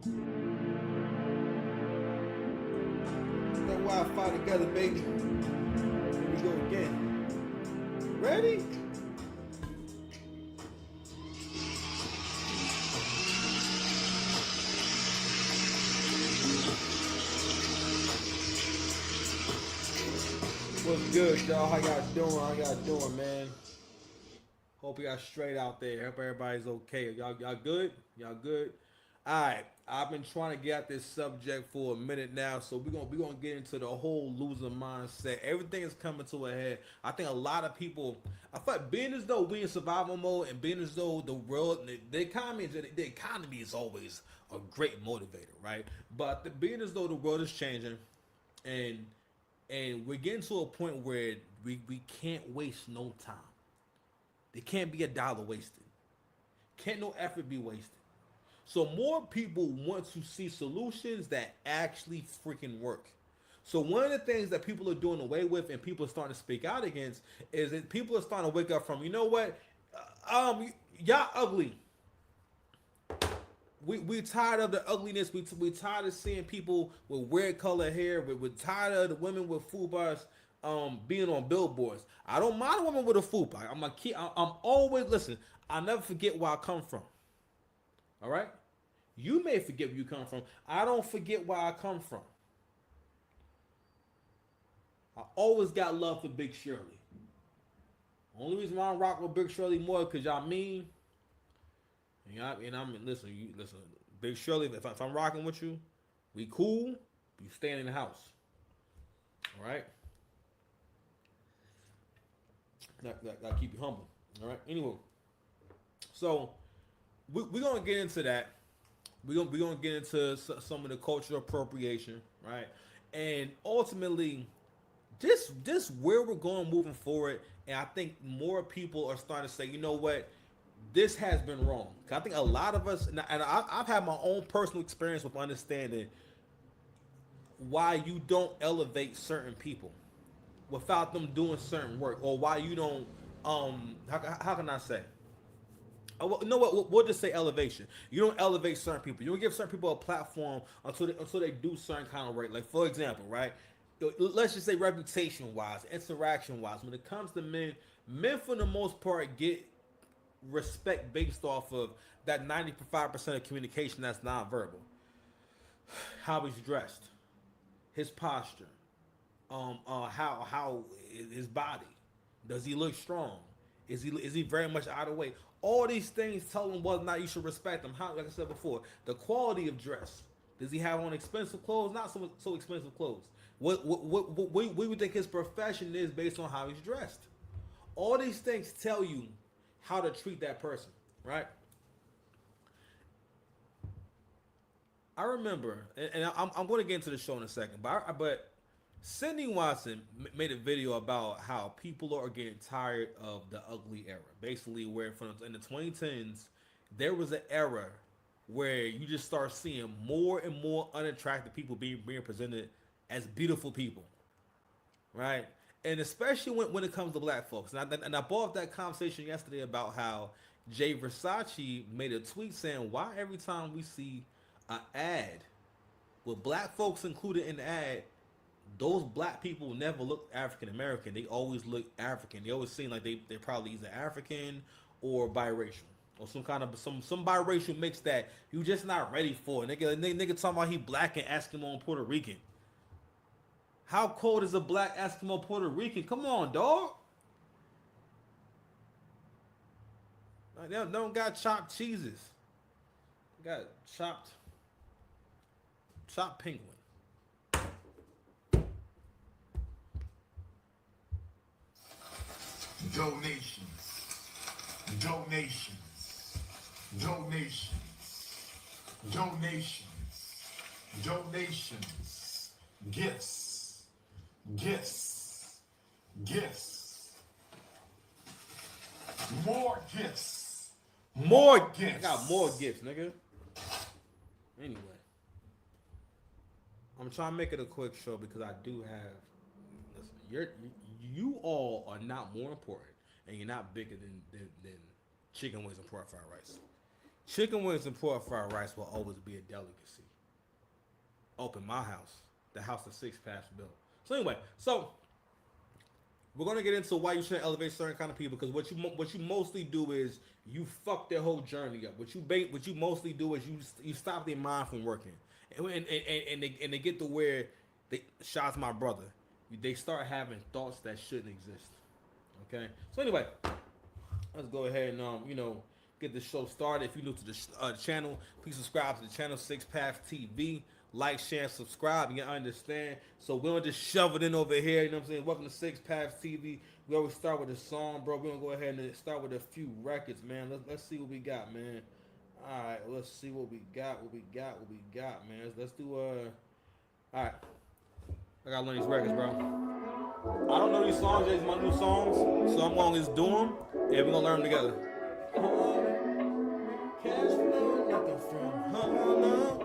Get that Wi-Fi together, baby. Here we go again. Ready? What's good, y'all? How y'all doing? How y'all doing, man? Hope y'all straight out there. Hope everybody's okay. Y'all good? Y'all good? All right. I've been trying to get at this subject for a minute now, so we're gonna get into the whole loser mindset. Everything is coming to a head. I think a lot of people. I feel like being as though we in survival mode, and being as though the world, the economy is always a great motivator, right? But being as though the world is changing, and we're getting to a point where we can't waste no time. There can't be a dollar wasted. Can't no effort be wasted. So more people want to see solutions that actually freaking work. So one of the things that people are doing away with and people are starting to speak out against is that people are starting to wake up from, you know what, y'all ugly. We tired of the ugliness. We tired of seeing people with weird color hair. We're tired of the women with fupas being on billboards. I don't mind a woman with a fupa. I'm always listen. I never forget where I come from. All right. You may forget where you come from. I don't forget where I come from. I always got love for Big Shirley. Only reason why I rock with Big Shirley more because y'all mean. And I'm listen. You listen, Big Shirley. If I'm rocking with you, we cool. You staying in the house. All right. That keep you humble. All right. Anyway, so we're gonna get into that. We're gonna get into some of the cultural appropriation, right? And ultimately, just where we're going moving forward. And I think more people are starting to say, you know what, this has been wrong. I think a lot of us, and I've had my own personal experience with understanding why you don't elevate certain people without them doing certain work, or why you don't. How can I say? Oh, well, you know what? We'll just say elevation. You don't elevate certain people. You don't give certain people a platform until they do certain kind of work. Like for example, right? Let's just say reputation wise, interaction wise. When it comes to men, men for the most part get respect based off of that 95% of communication that's nonverbal. How he's dressed, his posture, how his body, does he look strong? Is he very much out of weight? All these things tell him whether or not you should respect him. How, like I said before, the quality of dress. Does he have on expensive clothes? Not so expensive clothes. What we would think his profession is based on how he's dressed. All these things tell you how to treat that person, right? I remember, and I'm going to get into the show in a second, but Cindy Watson made a video about how people are getting tired of the ugly era. Basically, where from in the 2010s, there was an era where you just start seeing more and more unattractive people being presented as beautiful people, right? And especially when it comes to black folks. And I brought up that conversation yesterday about how Jay Versace made a tweet saying, why every time we see an ad with black folks included in the ad, those black people never look African American. They always look African. They always seem like they're probably either African or biracial. Or some kind of some biracial mix that you just not ready for. Nigga talking about he black and Eskimo and Puerto Rican. How cold is a black Eskimo Puerto Rican? Come on, dog. Like, they don't got chopped cheeses. They got chopped penguin. Donations, donations, donations, donations, donations, gifts, gifts, gifts, more gifts, More gifts. I got more gifts, nigga. Anyway, I'm trying to make it a quick show because I do have. Listen, you all are not more important, and you're not bigger than chicken wings and pork fried rice. chicken wings and pork fried rice will always be a delicacy. Open my house, the house that Six Paths built. So anyway, we're gonna get into why you shouldn't elevate certain kind of people, because what you mostly do is you fuck their whole journey up. What you mostly do is you stop their mind from working, and they get to where Shot's my brother. They start having thoughts that shouldn't exist. Okay, so anyway, let's go ahead and get the show started. If you're new to the channel, please subscribe to the channel, Six Paths TV. Like, share, and subscribe. You understand? So we don't just shove it in over here. You know what I'm saying? Welcome to Six Paths TV. We always start with a song, bro. We're gonna go ahead and start with a few records, man. Let's see what we got, man. All right, let's see what we got. Man. Let's do all right. I gotta learn these records, bro. I don't know these songs. These my new songs, so I'm gonna just do them, and we're gonna learn them together. Cash flow, nothing from Harlem.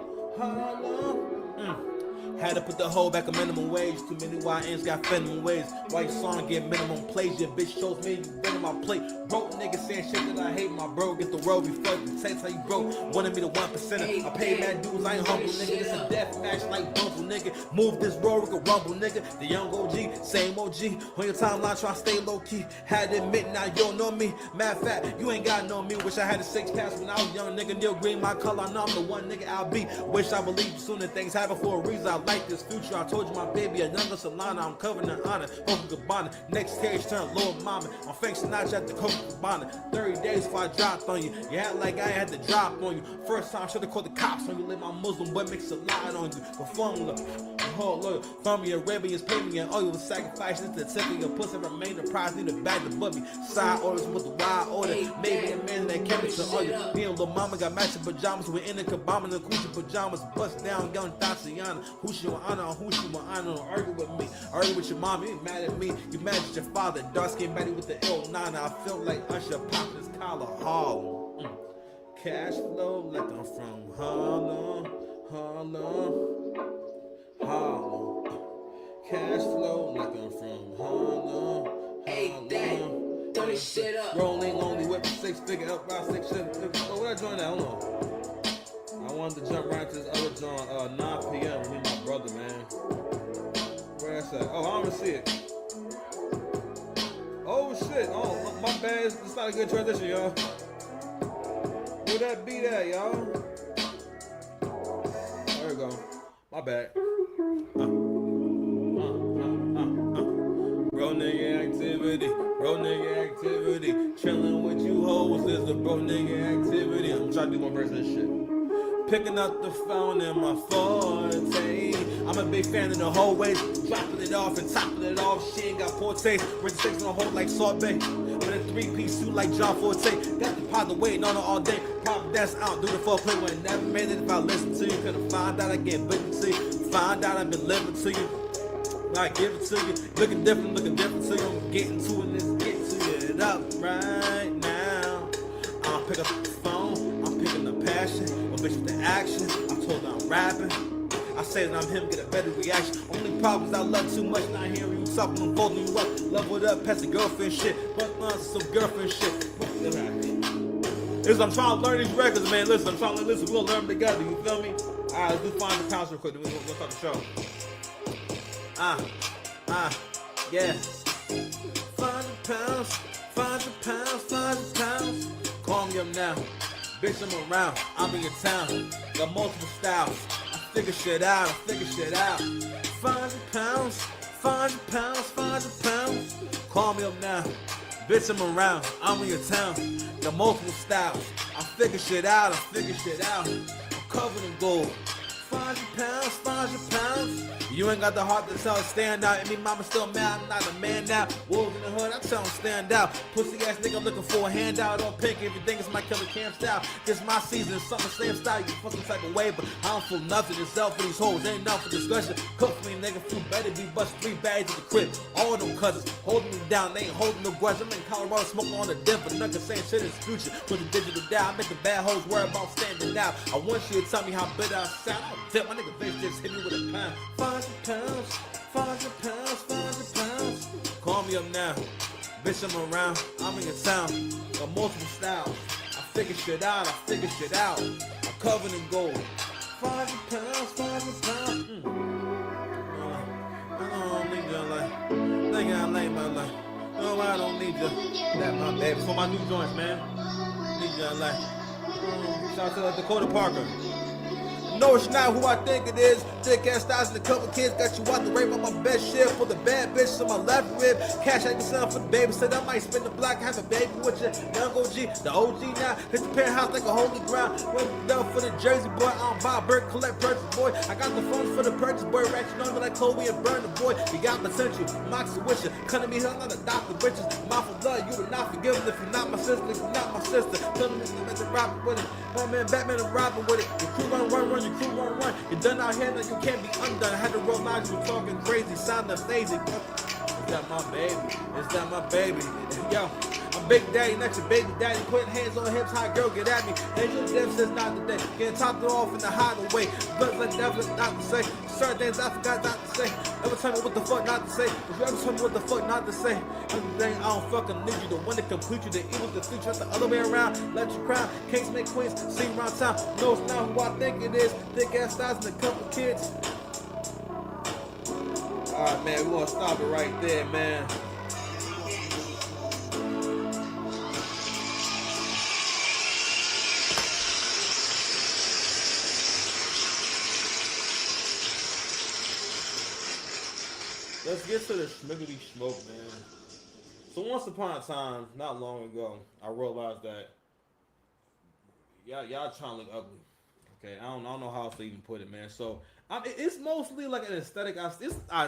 Had to put the whole back a minimum wage. Too many YNs got minimum ways. Why your song get minimum plays? Your bitch shows me you been on my plate. Broke niggas saying shit that I hate. My bro get the world before the text how you broke. Wanted me to 1%. I paid mad dudes, I ain't humble, nigga. This a death match like Bumble, nigga. Move this road, we can rumble, nigga. The young OG, same OG. On your timeline, try to stay low key. Had to admit now you don't know me. Matter of fact, you ain't got no me. Wish I had a 6 pass when I was young, nigga. Neil Green, my color. I know I'm the one nigga I'll be. Wish I believed sooner things happen for a reason. I like this future. I told you my baby, a younger Solana. I'm covered in honor. Coca Cabana. Next stage turn Lord Mama. I'm Frank Sinatra at the Coca Cabana. 30 days before I dropped on you. You had like I had to drop on you. First time I should have called the cops on you. Let my Muslim boy mix a lot on you. The formula. Whole loyal. From me, Arabians pay me and oil. Sacrifice this to tip of your pussy. Remain the prize. Need a bag to butt me. Side orders with the wild order. Maybe a man that came to oil. Me and Lil Mama got matching pajamas. We're in the Kabama. The Gucci pajamas. Bust down, young Tatiana. Who she want honor? Who she want honor? Don't argue with me. Argue with your mom. You ain't mad at me. You mad at your father. Dark skin baddie with the ill nana. I feel like Usher popping his collar. Harlem. Cash flow like I'm from Harlem. Cash flow like I'm from Harlem. Throw this shit up. Rolling lonely whip 6 figure up by 6 shit. Oh, where I join that? Hold on. I wanted to jump right to this other joint. 9 p.m. with me and my brother, man. Where that's at? Oh, I don't even see it. Oh shit. Oh, my bad. It's not a good transition, y'all. Where that beat at, y'all? There we go. My bad. Bro nigga activity. Chillin' with you hoes is the bro nigga activity. I'm trying to do my verse of this shit. Picking up the phone in my forte. I'm a big fan of the whole way. Dropping it off and topping it off. She ain't got poor taste. Rich six on hold like sorbet. With a 3-piece suit like John Forte. Got the pot waiting on her all day. Pop that's out. Do the foreplay when never made it. If I listen to you, couldn't find out I get bitten to you. Find out I've been living to you. I give it to you. Looking different to you. I'm getting to it. Let's get to it up right now. I'll pick up the phone. I'm picking the passion. A bitch with the action. I told her I'm rapping. I say that I'm him, get a better reaction. Only problem is I love too much. Not hearing you talking, I'm folding you up. Level it up, past the girlfriend shit. But some girlfriend shit. Listen, I'm trying to learn these records, man. Listen, I'm trying to listen. We'll learn them together. You feel me? Alright, let's do Find the Pounds real quick. Then we'll start the show. Yeah. Find the pounds. Call me up now. Bitch, I'm around. I'm in your town. Got multiple styles. I figure shit out. Find the pounds. Call me up now. Bitch, I'm around. I'm in your town. Got multiple styles. I figure shit out. I'm covered in gold. 500 pounds. You ain't got the heart to tell her stand out. And me mama still mad, I'm not a man now. Wolves in the hood, I tell him stand out. Pussy ass nigga looking for a handout. All pink, everything is my killer camp style. This my season, summer slam style. You fucking type of way, but I don't feel nothing. It's out for these hoes, ain't enough for discussion. Cook me, nigga, food better be bust 3 bags at the crib. All of them cousins holding me down, they ain't holding no grudge. I'm in Colorado smoking on the dip, but nigga saying shit is future. Put the digital down, I make the bad hoes worry about standing out. I want you to tell me how bitter I sound. I'll tip my nigga bitch just hit me with a pound. 500 pounds. Call me up now. Bitch, I'm around. I'm in your town. Got multiple styles. I figure shit out. I'm covered in gold. 5 pounds, 5 pounds. I don't need your life. Think I like my life. No, I don't need you. That my baby. For my new joints, man. Need your life. Shout out to Dakota Parker. No, it's not who I think it is. Thick ass styles and a couple kids got you out the rape on my best shit. For the bad bitch on my left rib. Cash out yourself for the baby. Said I might spin the block, have a baby with you. Young OG, the OG now. Hit the penthouse like a holy ground. Went down for the Jersey boy. I don't buy Burt, collect purchase boy. I got the funds for the purchase boy. Ratchet on me like Chloe and Burn the boy. You got potential, Moxie with you. Cutting me, I'm not a doctor, bitches. Mouth of blood, you will not forgive if you're not my sister. If you're not my sister, telling me I'm at the Robin with it. One man, Batman and Robin with it. Your crew run, your crew run. You're done out here, now you can't be undone. I had to roll lines, you were talking crazy, sound amazing. Is that my baby? Is that my baby? Yo, I'm Big Daddy, not your baby daddy. Putting hands on hips, hot girl, get at me. And you them says not today. Getting topped off in the hideaway. But like devil not to say. Certain things I forgot not to say. Ever tell me what the fuck not to say? If you ever tell me what the fuck not to say, everything I don't fucking need you. The one that complete you, the evil, the future, the other way around. Let you crown. Kings make queens, sing around town. No, it's not who I think it is. Thick ass styles and a couple kids. Alright, man, we're gonna stop it right there, man. Let's get to the schmiggity smoke, man. So once upon a time, not long ago, I realized that y'all trying to look ugly. Okay, I don't know how else to even put it, man. So it's mostly like an aesthetic.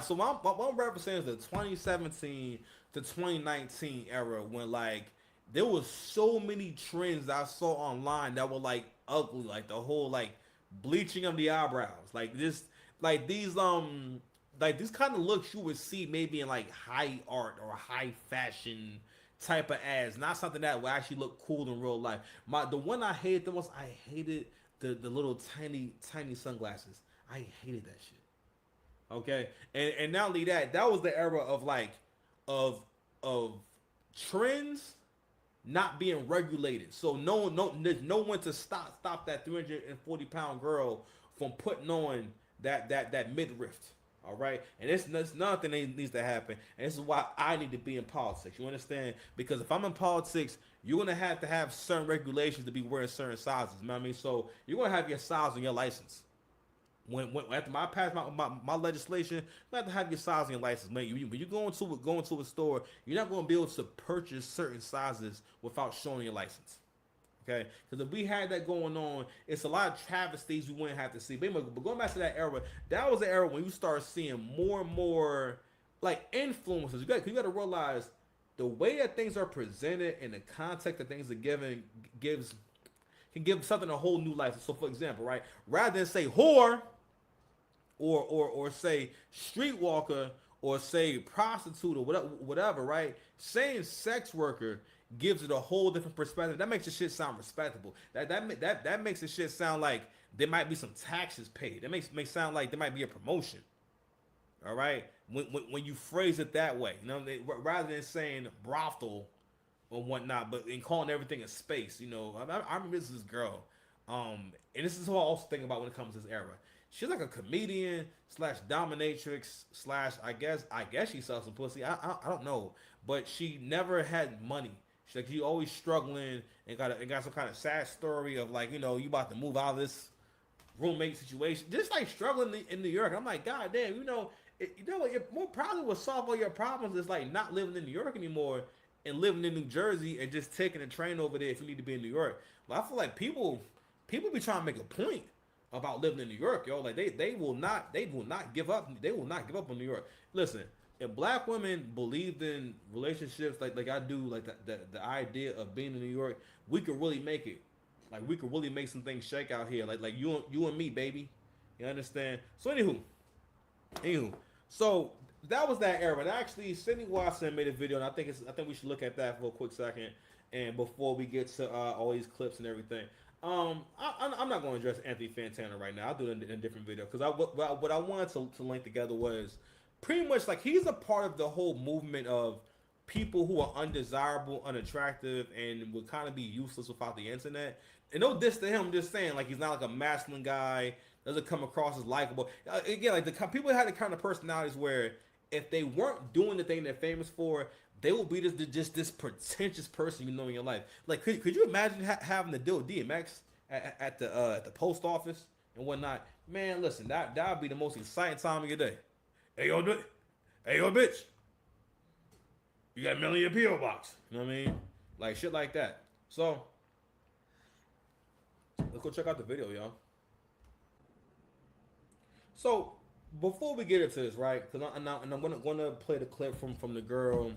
So what I'm representing is the 2017 to 2019 era when like there was so many trends I saw online that were like ugly, like the whole like bleaching of the eyebrows, like this, like these kind of looks you would see maybe in like high art or high fashion type of ads, not something that would actually look cool in real life. The one I hated the most, I hated the little tiny sunglasses. I hated that shit. Okay, and not only that, that was the era of like of trends not being regulated. So no one to stop that 340-pound girl from putting on that midriff. All right, and it's nothing that needs to happen, and this is why I need to be in politics. You understand? Because if I'm in politics, you're gonna have certain regulations to be wearing certain sizes. You know what I mean? So you're gonna have your size on your license. When after I pass my legislation, you have to have your size on your license, man. When you go into a store, you're not gonna be able to purchase certain sizes without showing your license. Okay, because if we had that going on, it's a lot of travesties we wouldn't have to see. But going back to that era, that was the era when you start seeing more and more like influencers. You got to realize the way that things are presented and the context that things are given can give something a whole new life. So, for example, right, rather than say whore or say streetwalker or say prostitute or whatever, right? Saying sex worker gives it a whole different perspective. That makes the shit sound respectable. That makes the shit sound like there might be some taxes paid. That makes sound like there might be a promotion. All right, when you phrase it that way, you know, rather than saying brothel or whatnot, but in calling everything a space. You know, I remember this girl, and this is what I also think about when it comes to this era. She's like a comedian slash dominatrix slash I guess she sells some pussy. I don't know, but she never had money. She always struggling and got some kind of sad story of like, you know, you about to move out of this roommate situation, just like struggling in New York. I'm like, God damn, you know, more probably will solve all your problems is like not living in New York anymore and living in New Jersey and just taking a train over there if you need to be in New York. But I feel like people be trying to make a point about living in New York, yo. Like they will not give up. They will not give up on New York. Listen. If black women believed in relationships like I do, like the idea of being in New York, we could really make it. Like we could really make some things shake out here. Like you and me, baby. You understand? So anywho, so that was that era. And actually, Sydney Watson made a video, and I think we should look at that for a quick second, and before we get to all these clips and everything. I'm not going to address Anthony Fantana right now. I'll do it in a different video because what I wanted to link together was pretty much like he's a part of the whole movement of people who are undesirable, unattractive, and would kind of be useless without the internet. And no diss to him, I'm just saying, like, he's not like a masculine guy, doesn't come across as likable. Again, like, people had the kind of personalities where if they weren't doing the thing they're famous for, they will be just this pretentious person you know in your life. Like, could you imagine having to deal with DMX at the post office and whatnot? Man, listen, that would be the most exciting time of your day. Hey yo, bitch, you got a million PO box. You know what I mean? Like shit like that. So let's go check out the video, y'all. So before we get into this, right? Because I'm gonna play the clip from the girl.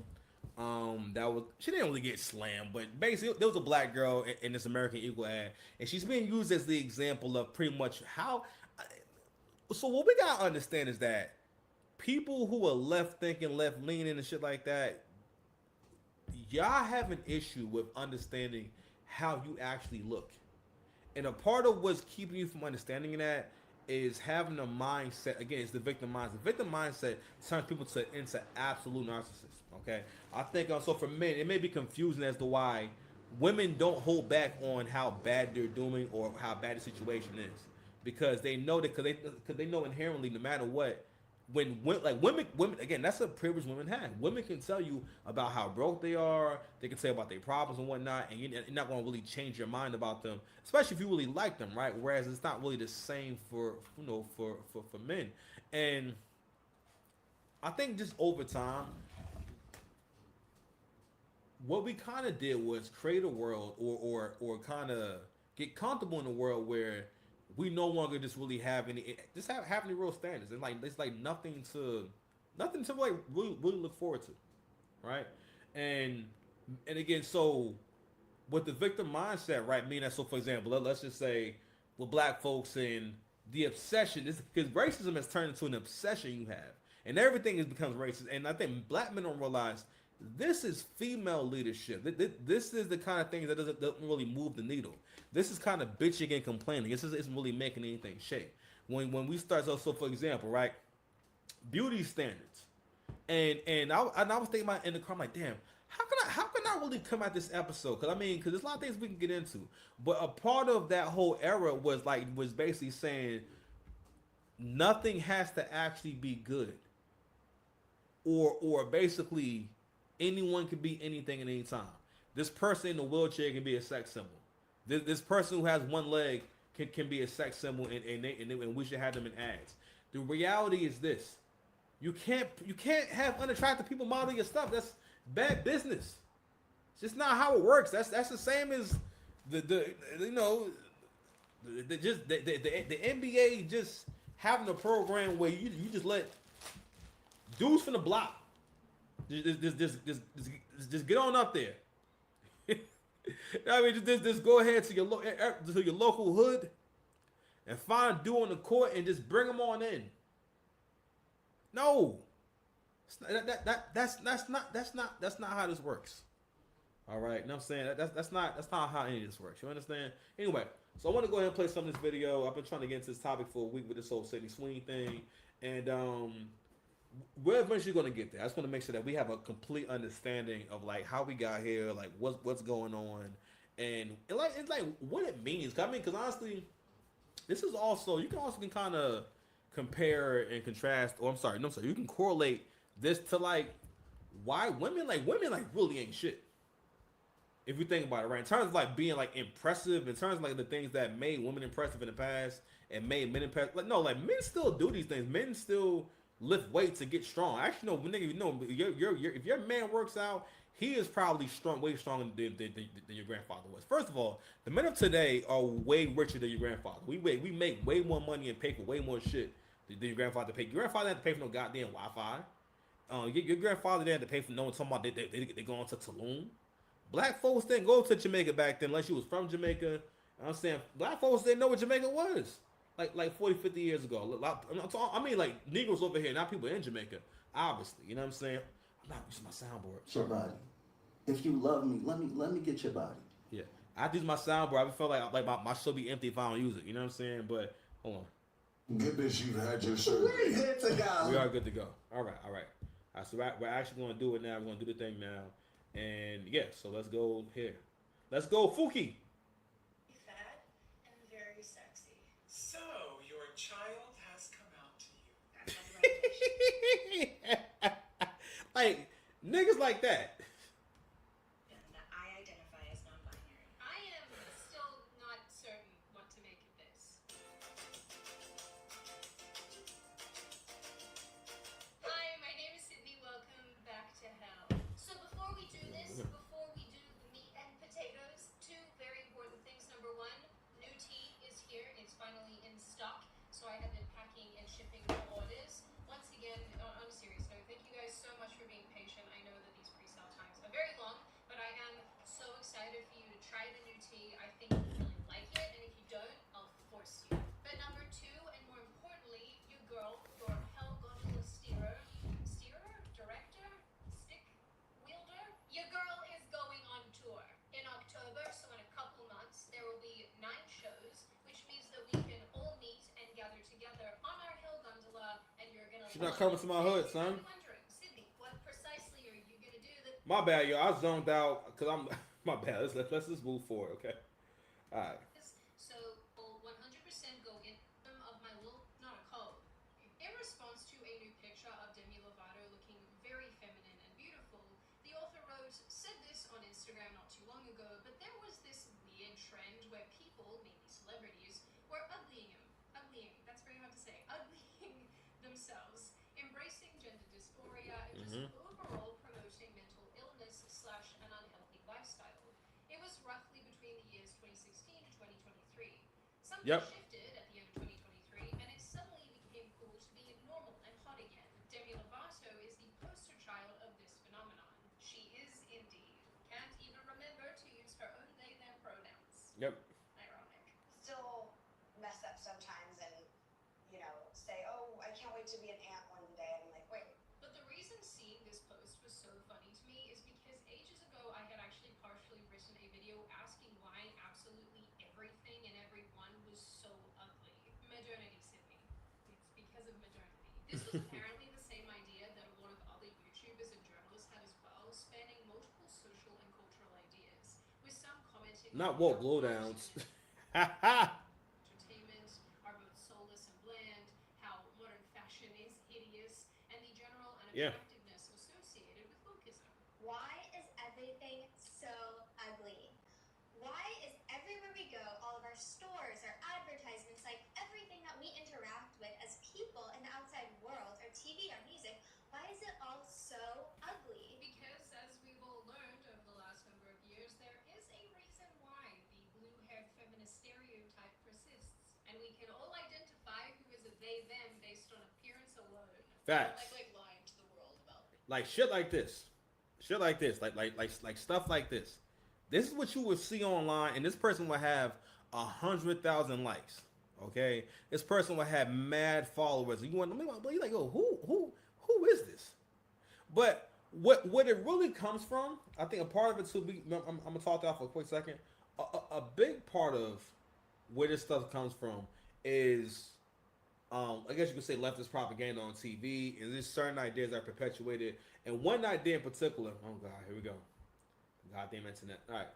She didn't really get slammed, but basically there was a black girl in this American Eagle ad, and she's being used as the example of pretty much how. So what we gotta understand is that people who are left thinking, left leaning, and shit like that, y'all have an issue with understanding how you actually look, and a part of what's keeping you from understanding that is having a mindset. Again, it's the victim mindset. The victim mindset turns people into absolute narcissists. Okay, I think so. For men, it may be confusing as to why women don't hold back on how bad they're doing or how bad the situation is, because they know that because they know inherently, no matter what, when women again, that's a privilege women have. Women can tell you about how broke they are. They can tell you about their problems and whatnot, and you're not going to really change your mind about them, especially if you really like them, right? Whereas it's not really the same for men. And I think just over time, what we kind of did was create a world or kind of get comfortable in a world where we no longer just really have any real standards, and like it's like nothing to like really look forward to, right? And again, so with the victim mindset, right? Meaning that, so for example, let's just say with black folks and the obsession is because racism has turned into an obsession you have, and everything becomes racist. And I think black men don't realize this is female leadership. This is the kind of things that doesn't really move the needle. This is kind of bitching and complaining. This isn't really making anything shake. When we start, so for example, right, beauty standards, and I was thinking about in the car, I'm like, damn, how can I really come at this episode? Because there's a lot of things we can get into, but a part of that whole era was basically saying nothing has to actually be good, or basically anyone can be anything at any time. This person in a wheelchair can be a sex symbol. This person who has one leg can be a sex symbol, and we should have them in ads. The reality is this: you can't have unattractive people model your stuff. That's bad business. It's just not how it works. That's the same as the NBA just having a program where you just let dudes from the block just get on up there. I mean, just go ahead to your local hood and find a dude on the court and just bring them on in. No, that's not how this works. All right, you know what I'm saying? That's not how any of this works. You understand? Anyway, so I want to go ahead and play some of this video. I've been trying to get into this topic for a week with this whole Sweeney thing, and we're eventually going to get there. I just want to make sure that we have a complete understanding of like how we got here, like what's going on, and it's like what it means. Because honestly, this is also you can kind of compare and contrast. You can correlate this to like why women really ain't shit. If you think about it, right, in terms of like being like impressive, in terms of like the things that made women impressive in the past and made men impressive, men still do these things. Men still lift weights to get strong. Actually, no, nigga, if your man works out, he is probably way stronger than your grandfather was. First of all, the men of today are way richer than your grandfather. We make way more money and pay for way more shit than your grandfather paid. Your grandfather didn't have to pay for no goddamn Wi-Fi. Your grandfather didn't have to pay for no one talking about they going to Tulum. Black folks didn't go to Jamaica back then unless you was from Jamaica. I'm saying black folks didn't know what Jamaica was. Like 40, 50 years ago. I mean, like, Negroes over here, not people in Jamaica, obviously. You know what I'm saying? I'm not using my soundboard. Your body. If you love me, let me get your body. Yeah. I use my soundboard. I feel like my show be empty if I don't use it. You know what I'm saying? But, hold on. Good bitch, you've had your surgery. Hit to God. We are good to go. All right. So we're actually going to do it now. We're going to do the thing now. And yeah, so let's go here. Let's go, Fuki. Fat and very sexy. So, your child has come out to you. That's on the revelation. Like, niggas like that. And I identify as non-binary. I am still not certain what to make of this. Hi, my name is Sydney. Welcome back to hell. So before we do this, before we do the meat and potatoes, two very important things. Number one, new tea is here. It's finally in stock. So I have been packing and shipping the orders. Once again, on a serious note, thank you guys so much for being patient. I know that these pre-sale times are very long, but I am so excited for you to try the new tea. I think you'll really like it, and if you don't, I'll force you. But number two, and more importantly, your girl, your hell gondola director, stick wielder, your girl is going on tour in October. So in a couple months, there will be 9 shows, which means that we can all meet and gather together on our hell gondola, and you're gonna. She's not coming to my hood, son. I'm wondering, Sydney, what precisely are you gonna do that? My bad, yo. I zoned out because I'm. My bad. Let's just move forward, okay? All right. So will 100% go in of my little, not a code. In response to a new picture of Demi Lovato looking very feminine and beautiful, the author wrote, said this on Instagram not too long ago, but there was this weird trend where people, maybe celebrities, were uglying, that's very hard to say, uglying themselves, embracing gender dysphoria, and just overall promoting mental illness / an unhealthy lifestyle. It was roughly between the years 2016 to 2023. Something Yep. shifted at the end of 2023, and it suddenly became cool to be normal and hot again. Demi Lovato is the poster child of this phenomenon. She is indeed. Can't even remember to use her own they, their pronouns. Yep. Ironic. Still mess up sometimes and, say, oh, I can't wait to be an aunt one day. I'm like, wait. But the reason seeing this post was so funny to me is because ages ago I had actually partially written a video asking why absolutely everything and everyone was so ugly. Modernity, Sydney. It's because of modernity. This was apparently the same idea that a lot of other YouTubers and journalists had as well, spanning multiple social and cultural ideas, with some commenting Not on woke how lowdowns. fashion entertainment are both soulless and bland, how modern fashion is hideous, and the general Yeah. unattractiveness associated with wokeism. Why is everything so ugly? Why is everywhere we go, all of our stores, our advertisements, like everything that we interact with as people in the outside world, our TV, our music, why is it all so ugly? Because, as we've all learned over the last number of years, there is a reason why the blue-haired feminist stereotype persists, and we can all identify who is a they/them based on appearance alone. Facts. Like lying to the world about it. Like shit like this. Like stuff like this. This is what you would see online, and this person would have 100,000 likes. Okay, this person would have mad followers. You want you're like, oh, who is this? But what it really comes from, I think a part of it too. I'm gonna talk that for a quick second. A big part of where this stuff comes from is, I guess you could say leftist propaganda on TV, and there's certain ideas that are perpetuated. And one idea in particular, oh God, here we go. Goddamn internet. All right.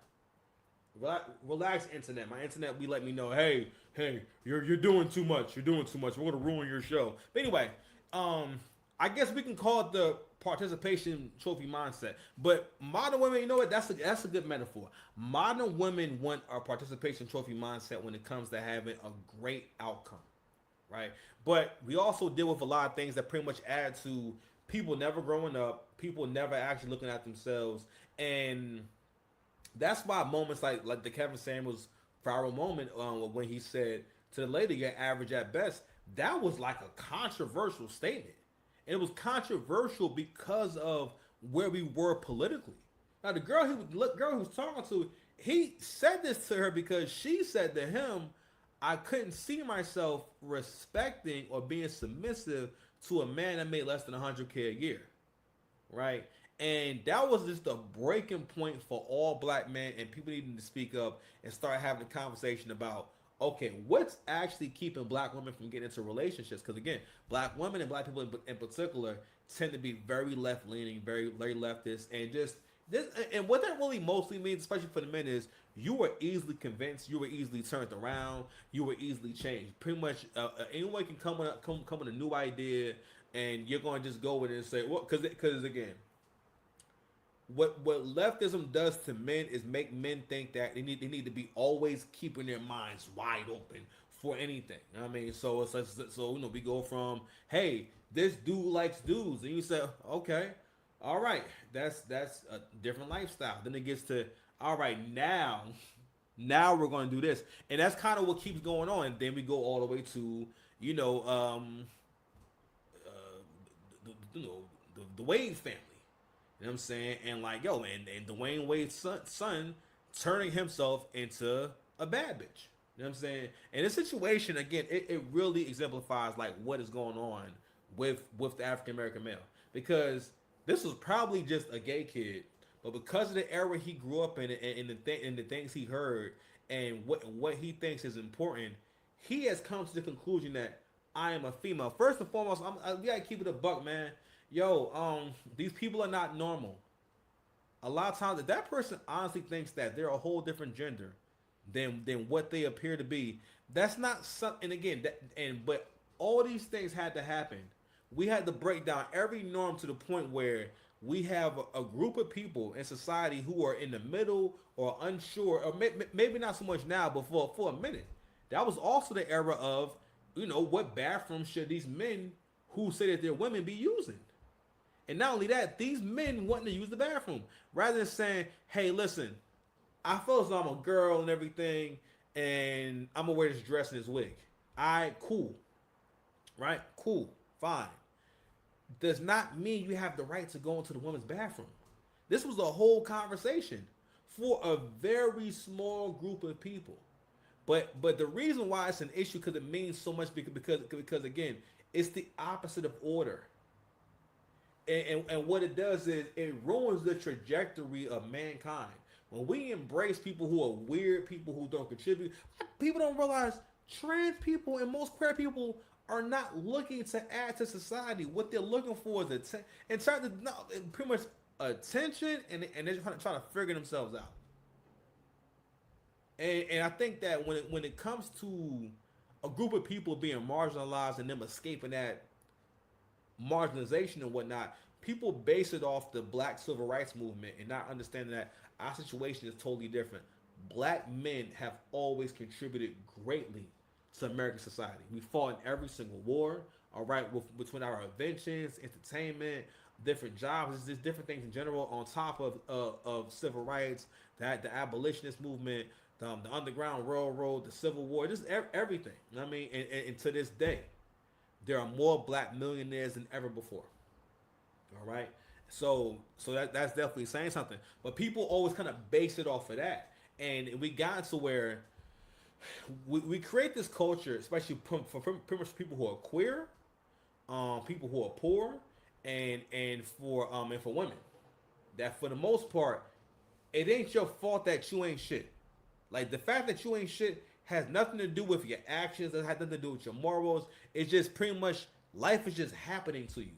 Relax, internet. My internet, let me know, hey, you're doing too much. You're doing too much. We're gonna ruin your show. But anyway, I guess we can call it the participation trophy mindset. But modern women, you know what? That's a good metaphor. Modern women want a participation trophy mindset when it comes to having a great outcome, right? But we also deal with a lot of things that pretty much add to people never growing up, people never actually looking at themselves, and that's why moments like the Kevin Samuels viral moment when he said to the lady, "You're average at best," that was like a controversial statement. And it was controversial because of where we were politically. Now the girl who was talking to, he said this to her because she said to him, "I couldn't see myself respecting or being submissive to a man that made less than $100K a year," right? And that was just a breaking point for all black men, and people needing to speak up and start having a conversation about, okay, what's actually keeping black women from getting into relationships? Because again, black women and black people in particular tend to be very left leaning, very leftist, and just this. And what that really mostly means, especially for the men, is you were easily convinced, you were easily turned around, you were easily changed. Pretty much, anyone can come with a new idea, and you're going to just go with it and say, well, because again, what leftism does to men is make men think that they need to be always keeping their minds wide open for anything. You know what I mean? So it's like, so we go from, hey, this dude likes dudes, and you say, okay, all right, that's a different lifestyle. Then it gets to, all right, now we're going to do this, and that's kind of what keeps going on. And then we go all the way to the Wade family. You know what I'm saying? And like, yo, and Dwayne Wade's son turning himself into a bad bitch. You know what I'm saying? And this situation, again, it really exemplifies like what is going on with the African American male. Because this was probably just a gay kid, but because of the era he grew up in and the things he heard and what he thinks is important, he has come to the conclusion that I am a female. First and foremost, we gotta keep it a buck, man. Yo, these people are not normal. A lot of times, if that person honestly thinks that they're a whole different gender than what they appear to be, that's not something. And again, but all these things had to happen. We had to break down every norm to the point where we have a group of people in society who are in the middle or unsure, or maybe not so much now, but for a minute, that was also the era of, what bathroom should these men who say that they're women be using? And not only that, these men wanting to use the bathroom rather than saying, hey, listen, I feel as though I'm a girl and everything, and I'm gonna wear this dress and this wig. Alright, cool. Right? Cool. Fine. Does not mean you have the right to go into the women's bathroom. This was a whole conversation for a very small group of people. But the reason why it's an issue, because it means so much, because again, it's the opposite of order. And what it does is it ruins the trajectory of mankind. When we embrace people who are weird, people who don't contribute, people don't realize trans people and most queer people are not looking to add to society. What they're looking for is pretty much attention, and they're trying to figure themselves out. And I think that when it comes to a group of people being marginalized and them escaping that marginalization and whatnot, people base it off the black civil rights movement and not understanding that our situation is totally different. Black men have always contributed greatly to American society. We fought in every single war, all right, between our inventions, entertainment, different jobs, just different things in general, on top of civil rights, the abolitionist movement, the Underground Railroad, the Civil War, just everything. You know what I mean? And to this day, there are more black millionaires than ever before. All right, so that's definitely saying something. But people always kind of base it off of that, and we got to where we create this culture, especially for pretty much people who are queer, people who are poor, and for women, that for the most part, it ain't your fault that you ain't shit. Like, the fact that you ain't shit has nothing to do with your actions. It has nothing to do with your morals. It's just pretty much life is just happening to you.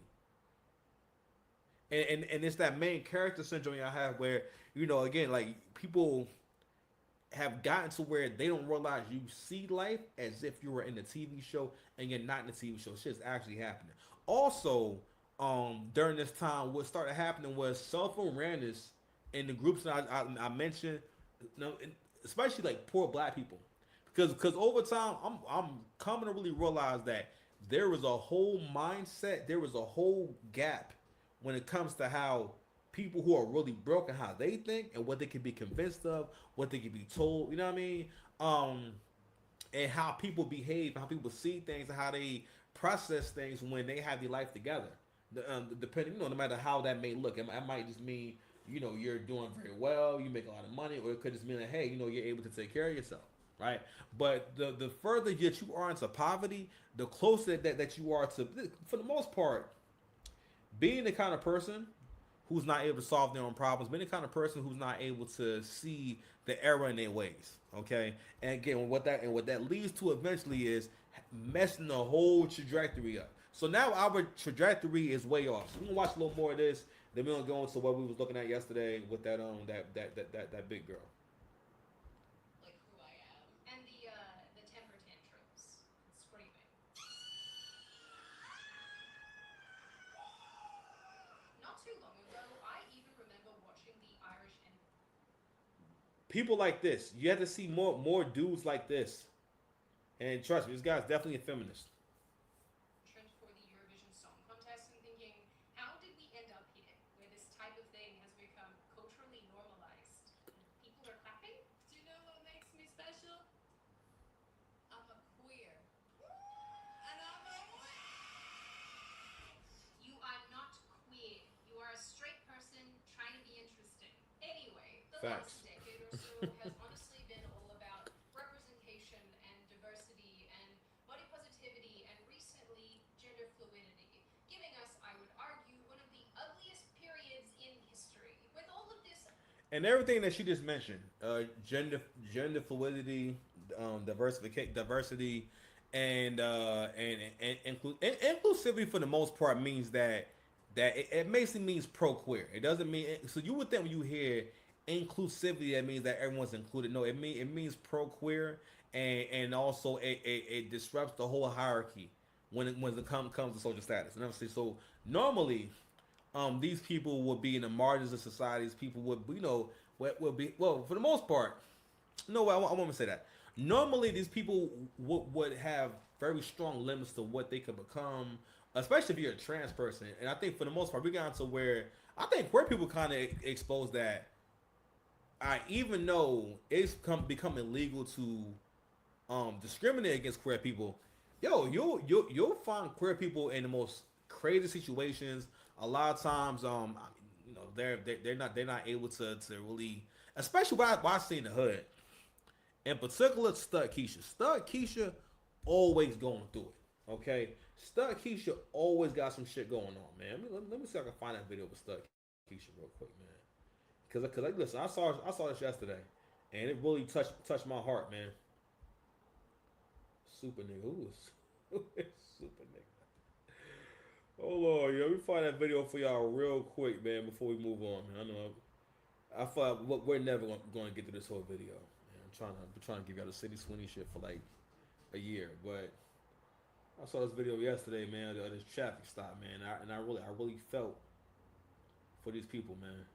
And it's that main character syndrome I have where, again, like, people have gotten to where they don't realize you see life as if you were in the TV show and you're not in the TV show. Shit's actually happening. Also, during this time, what started happening was self-awareness in the groups that I mentioned, especially like poor black people, because over time I'm coming to really realize that there was a whole mindset, there was a whole gap when it comes to how people who are really broken, how they think and what they can be convinced of, what they can be told, you know what I mean? And how people behave, how people see things, and how they process things when they have their life together. Depending, no matter how that may look, it might just mean, you're doing very well, you make a lot of money, or it could just mean that, hey, you're able to take care of yourself, right? But the further that you are into poverty, the closer that you are to, for the most part, being the kind of person who's not able to solve their own problems, but any kind of person who's not able to see the error in their ways. Okay, and again, what that leads to eventually is messing the whole trajectory up. So now our trajectory is way off. So we're gonna watch a little more of this. Then we're gonna go into what we was looking at yesterday with that big girl. Like who I am. And the temper tantrums. Screaming. Not too long ago, I even remember watching the Irish and People like this, you have to see more dudes like this. And trust me, this guy's definitely a feminist. trend for the Eurovision Song Contest and thinking, how did we end up here, where this type of thing has become culturally normalized? People are clapping? Do you know what makes me special? I'm a queer. And I'm a You are not queer. You are a straight person trying to be interesting. Anyway, the Facts. last decade or so has honestly been all about representation and diversity and body positivity and recently gender fluidity, giving us, I would argue, one of the ugliest periods in history. With all of this And everything that she just mentioned, gender fluidity, diversity, and inclusivity for the most part means that it basically means pro queer. It doesn't mean so. You would think when you hear inclusivity, that means that everyone's included. No, it means pro queer, and also it disrupts the whole hierarchy when it comes to social status. And obviously, so normally these people would be in the margins of societies. People would, would be, well, for the most part, no, I won't say that. Normally, these people would have very strong limits to what they could become, especially if you're a trans person. And I think for the most part, we got to where I think queer people kind of expose that. Even though it's become illegal to discriminate against queer people, you'll find queer people in the most crazy situations. A lot of times, they're not able to really, especially what I see in the hood. In particular, Stud Keisha always going through it. Okay, Stud Keisha always got some shit going on, man. Let me see if I can find that video with Stud Keisha real quick, man. Cause like, listen, I saw this yesterday, and it really touched my heart, man. Super nigga, who is super nigga? Hold on, yo. Let me find that video for y'all real quick, man, before we move on, man. I know I thought we're never going to get through this whole video. Man, I'm trying to give y'all the City Sweeney shit for like a year, but I saw this video yesterday, man. This traffic stop, man, and I really felt for these people, man.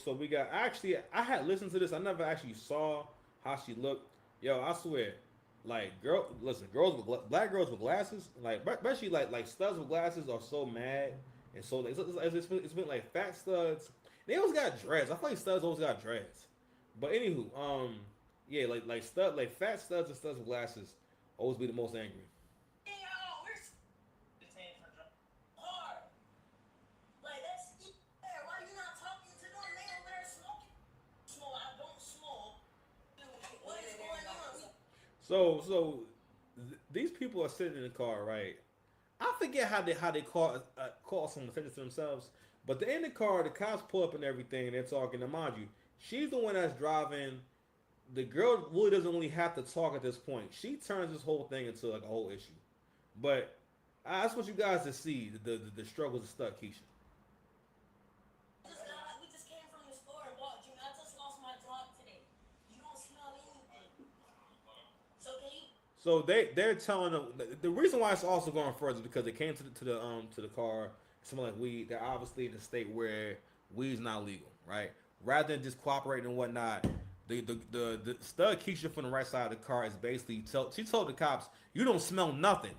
So we got actually I had listened to this. I never actually saw how she looked. Yo, I swear, like black girls with glasses, like especially like studs with glasses are so mad and so it's been like fat studs. They always got dreads. I feel like studs always got dreads. But anywho, yeah, like fat studs and studs with glasses always be the most angry. These people are sitting in the car, right? I forget how they call some attention to themselves, but they're in the car. The cops pull up and everything. And they're talking. Now, mind you, she's the one that's driving. The girl really doesn't really have to talk at this point. She turns this whole thing into like a whole issue. But I just want you guys to see the struggles of Stud Keisha. So they're telling them the reason why it's also going further is because they came to the car, something like weed. They're obviously in a state where weed's not legal, right? Rather than just cooperating and whatnot, the Stud Keisha from the right side of the car is basically she told the cops, "You don't smell nothing,"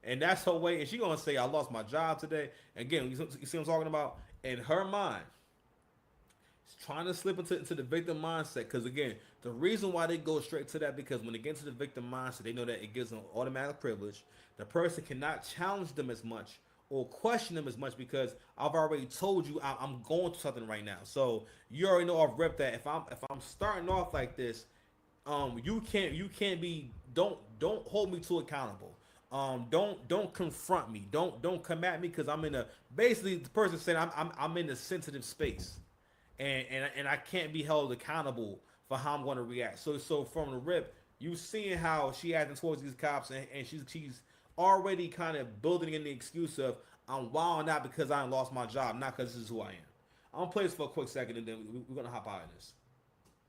and that's her way. And she gonna say, "I lost my job today." Again, you see what I'm talking about? In her mind, trying to slip into the victim mindset. Because again, the reason why they go straight to that, because when they get into the victim mindset, they know that it gives them automatic privilege. The person cannot challenge them as much or question them as much because I've already told you I'm going to something right now. So you already know off rip that if I'm starting off like this, you can't be don't hold me too accountable. Don't confront me. Don't come at me because I'm in a basically the person said I'm in a sensitive space, and I can't be held accountable for how I'm going to react. So from the rip, you seeing how she acting towards these cops, and she's already kind of building in the excuse of I'm wilding out because I lost my job, not because this is who I am. I'm gonna play this for a quick second, and then we're gonna hop out of this.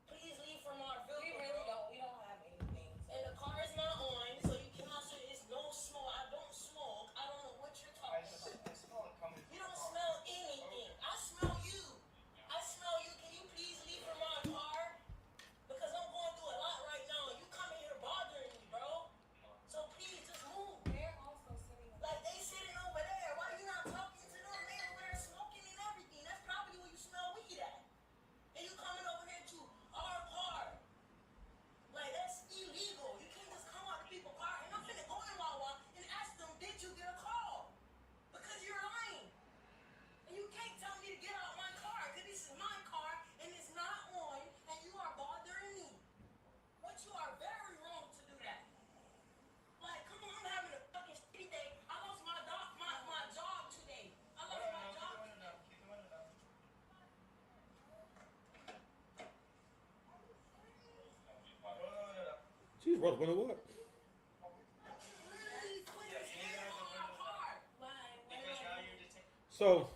Please leave from our building. We really don't. We don't have anything. And the car is not on, so you cannot say it's no smoke. I don't smoke. I don't know what you're talking about. You don't smell anything. I smell you. I smell you. Can you please leave from our car? Because I'm going through a lot right now. You coming here bothering me, bro. So please just move. They're also sitting like they sitting over there. Why are you not talking to them? They over there smoking and everything. That's probably where you smell weed at. And you coming over here to our car. Like, that's illegal. You can't just come out to people's car. And I'm finna go in Wawa and ask them, did you get a call? Because you're lying. And you can't tell me to get out my car. Because this is my car and it's not on. And you are bothering me. But you are very wrong to do that. Like, come on, I'm having a fucking shitty day. I lost my job today. I lost my job. Jeez, what what? So,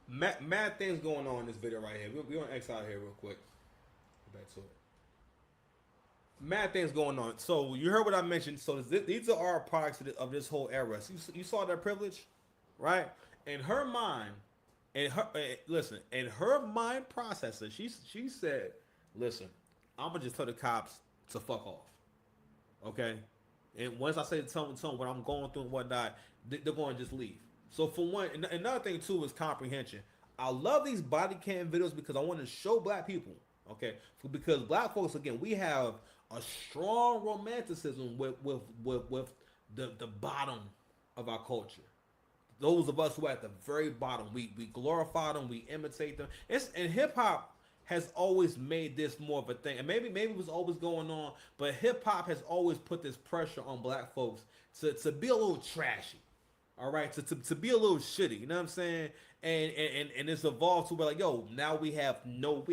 mad things going on in this video right here. We're gonna X out here real quick. Get back to it. Mad things going on. So you heard what I mentioned. So these are our products of this whole era. So you saw that privilege, right? In her mind, listen, in her mind processor, she said, "Listen, I'm gonna just tell the cops to fuck off, okay? And once I say tell them what I'm going through and whatnot, they're going to just leave." So for one, and another thing too is comprehension. I love these body cam videos because I want to show black people, okay? Because black folks, again, we have a strong romanticism with the bottom of our culture. Those of us who are at the very bottom, we glorify them, we imitate them. And hip hop has always made this more of a thing, and maybe it was always going on, but hip hop has always put this pressure on black folks to be a little trashy, all right, to be a little shitty, you know what I'm saying? And it's evolved to where like, yo, now we have no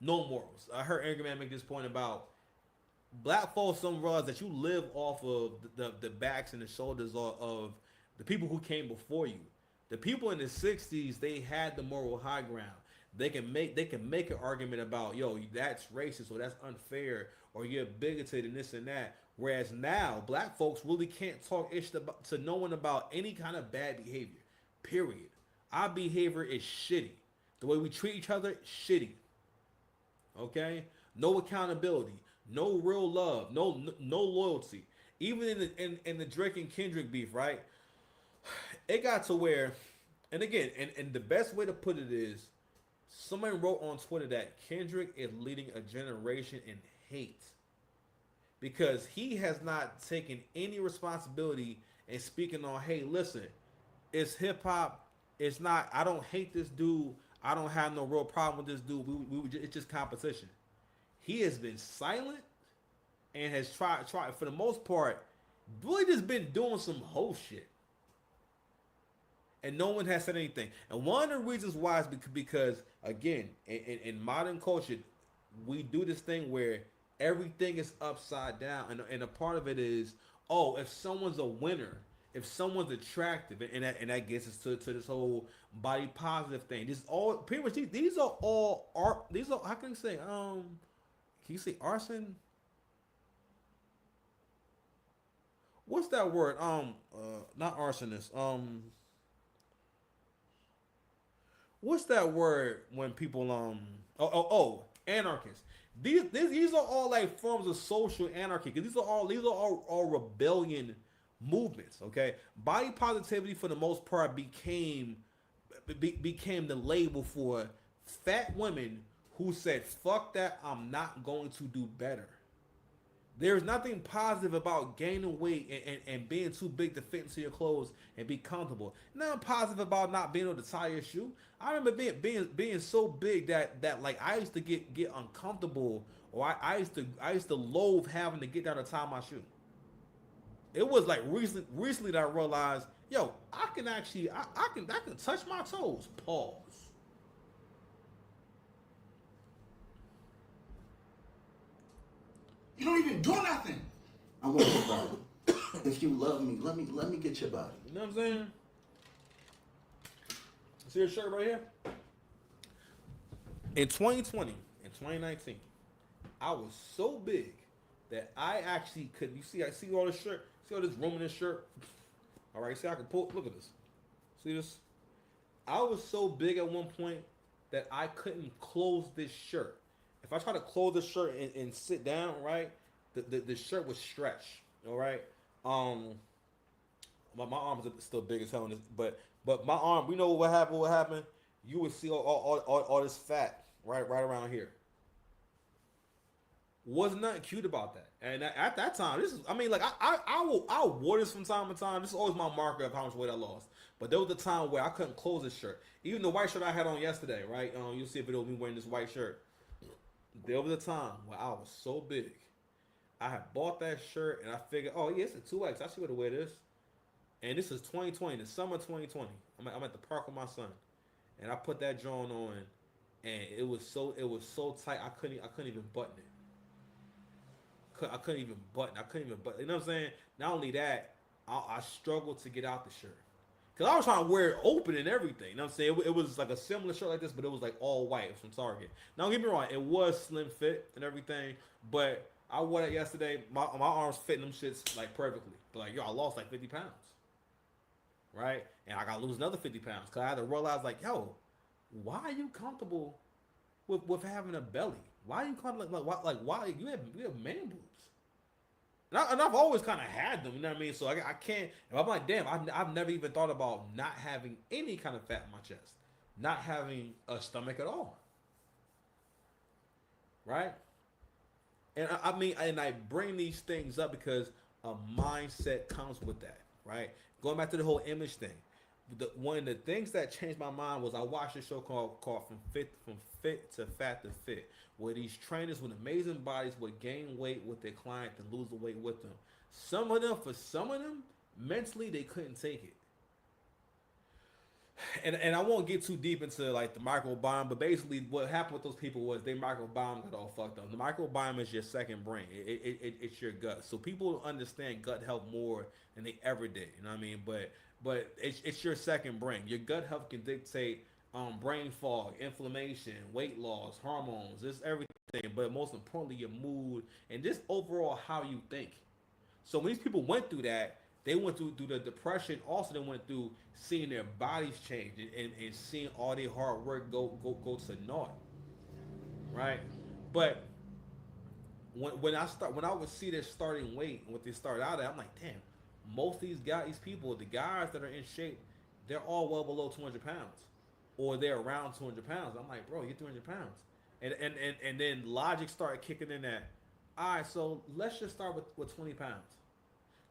morals. I heard Angry Man make this point about black folks don't realize that you live off of the backs and the shoulders of the people who came before you. The people in the 60s, they had the moral high ground. They can make an argument about, yo, that's racist or that's unfair or you're bigoted and this and that. Whereas now, black folks really can't talk ish to no one about any kind of bad behavior. Period. Our behavior is shitty. The way we treat each other, shitty. Okay? No accountability. No real love. No loyalty. Even in the Drake and Kendrick beef, right? It got to where, and again, and the best way to put it is, somebody wrote on Twitter that Kendrick is leading a generation in hate because he has not taken any responsibility in speaking on, hey, listen, it's hip hop. It's not, I don't hate this dude. I don't have no real problem with this dude. It's just competition. He has been silent and has tried for the most part, really just been doing some whole shit. And no one has said anything. And one of the reasons why is because again, in modern culture, we do this thing where everything is upside down. And a part of it is, oh, if someone's a winner, if someone's attractive, and that gets us to this whole body positive thing. This is all pretty much these are all art. These are, how can you say, can you say arson? What's that word? Not arsonist. What's that word when people anarchists. These are all like forms of social anarchy. Cause these are all rebellion movements. Okay, body positivity for the most part became became the label for fat women who said, "Fuck that, I'm not going to do better." There's nothing positive about gaining weight and being too big to fit into your clothes and be comfortable. Nothing positive about not being able to tie your shoe. I remember being so big that like I used to get uncomfortable, or I used to loathe having to get down to tie my shoe. It was like recently that I realized, yo, I can actually I can touch my toes. Pause. You don't even do nothing. I want your body. If you love me, let me get your body. You know what I'm saying? See your shirt right here? In 2020, in 2019, I was so big that I actually could. I see all this shirt. See all this room in this shirt. All right, see I can pull. Look at this. See this? I was so big at one point that I couldn't close this shirt. If I try to close this shirt and sit down, right, the shirt would stretch. All right. My arms are still big as hell in this, but my arm. We know what happened. What happened? You would see all this fat right around here. Wasn't nothing cute about that. And at that time, this is, I mean, like I wore this from time to time. This is always my marker of how much weight I lost. But there was a time where I couldn't close this shirt. Even the white shirt I had on yesterday, right? You'll see a video of me wearing this white shirt. There was a time where I was so big. I had bought that shirt and I figured, oh yeah, it's a 2X. I should be able to wear this. And this is 2020, the summer 2020. I'm at the park with my son, and I put that joint on, and it was so tight I couldn't even button it. I couldn't even button. You know what I'm saying? Not only that, I struggled to get out the shirt. Because I was trying to wear it open and everything. You know what I'm saying? It was like a similar shirt like this, but it was like all white. It was from Target. Now, don't get me wrong. It was slim fit and everything. But I wore it yesterday. My arms fitting them shits like perfectly. But like, yo, I lost like 50 pounds. Right? And I got to lose another 50 pounds. Because I had to realize like, yo, why are you comfortable with having a belly? Why are you comfortable? Like why? You have man boobs. And I've always kind of had them, you know what I mean? So I can't. I'm like, damn, I've never even thought about not having any kind of fat in my chest, not having a stomach at all, right? And I mean, and I bring these things up because a mindset comes with that, right? Going back to the whole image thing, one of the things that changed my mind was I watched a show called From Fit to Fat to Fit, where these trainers with amazing bodies would gain weight with their client and lose the weight with them. For some of them, mentally they couldn't take it. And I won't get too deep into like the microbiome, but basically what happened with those people was their microbiome got all fucked up. The microbiome is your second brain. It's your gut. So people understand gut health more than they ever did. You know what I mean? But it's your second brain. Your gut health can dictate brain fog, inflammation, weight loss, hormones, it's everything. But most importantly, your mood and just overall how you think. So when these people went through that, they went through the depression. Also, they went through seeing their bodies change and seeing all their hard work go to naught. Right? But when I would see their starting weight and what they started out at, I'm like, damn, most of these people, the guys that are in shape, they're all well below 200 pounds. Or they're around 200 pounds. I'm like, bro, you're 300 pounds. And then logic started kicking in that, all right, so let's just start with 20 pounds.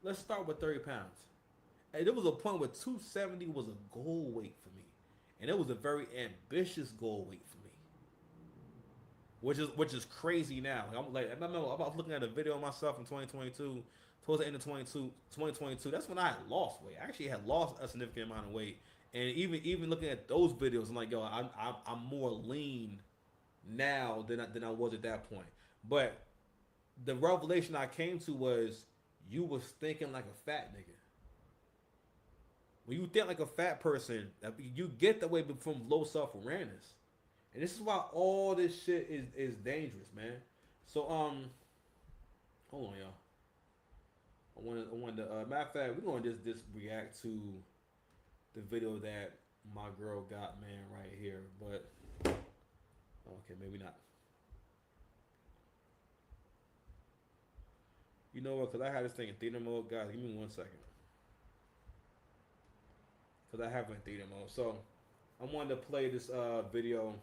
Let's start with 30 pounds. And there was a point where 270 was a goal weight for me. And it was a very ambitious goal weight for me. Which is crazy now. I was looking at a video of myself in 2022, towards the end of 2022. That's when I had lost weight. I actually had lost a significant amount of weight. And even looking at those videos, I'm like, yo, I'm more lean now than I was at that point. But the revelation I came to was you was thinking like a fat nigga. When you think like a fat person, you get that way from low self-awareness. And this is why all this shit is dangerous, man. So hold on, y'all. I wanted to matter of fact, we're gonna just react to the video that my girl got, man, right here. But okay, maybe not. You know what? Because I had this thing in theater mode. Guys, give me 1 second. Because I have it in theater mode. So, I wanted to play this video.